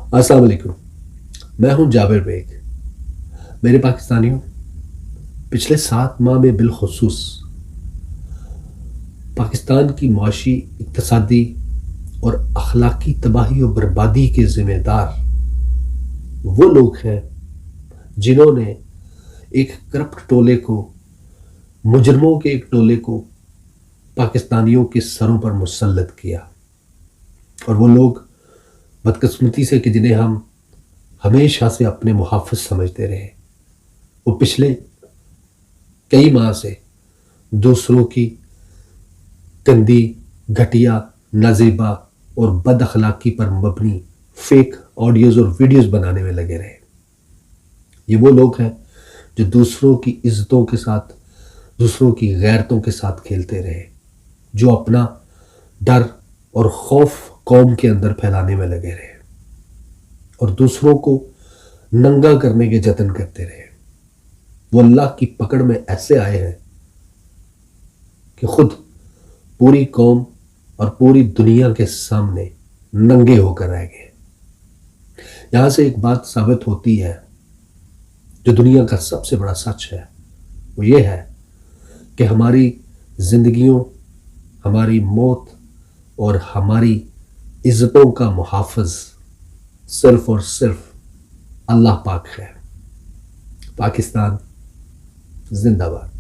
अस्सलाम वालेकुम। मैं हूं जाबिर बेग। मेरे पाकिस्तानियों, पिछले 7 माह में बिलखुसूस पाकिस्तान की मुआशी, इक्तसादी और अखलाकी तबाही और बर्बादी के ज़िम्मेदार वो लोग हैं जिन्होंने एक करप्ट टोले को, मुजरमों के एक टोले को पाकिस्तानियों के सरों पर मुसल्लत किया। और वो लोग बदकिस्मती से कि जिन्हें हम हमेशा से अपने मुहाफ़िज़ समझते रहे, वो पिछले कई माह से दूसरों की गंदी, घटिया, नाज़ेबा और बद अखलाकी पर मबनी फेक ऑडियोज़ और वीडियोज़ बनाने में लगे रहे। ये वो लोग हैं जो दूसरों की इज्जतों के साथ, दूसरों की गैरतों के साथ खेलते रहे, जो अपना डर और खौफ कौम के अंदर फैलाने में लगे रहे और दूसरों को नंगा करने के जतन करते रहे। वो अल्लाह की पकड़ में ऐसे आए हैं कि खुद पूरी कौम और पूरी दुनिया के सामने नंगे होकर रह गए। यहां से एक बात साबित होती है, जो दुनिया का सबसे बड़ा सच है, वो ये है कि हमारी जिंदगियों, हमारी मौत और हमारी इज्जतों का मुहाफ़िज़ सिर्फ और सिर्फ अल्लाह पाक है। पाकिस्तान जिंदाबाद।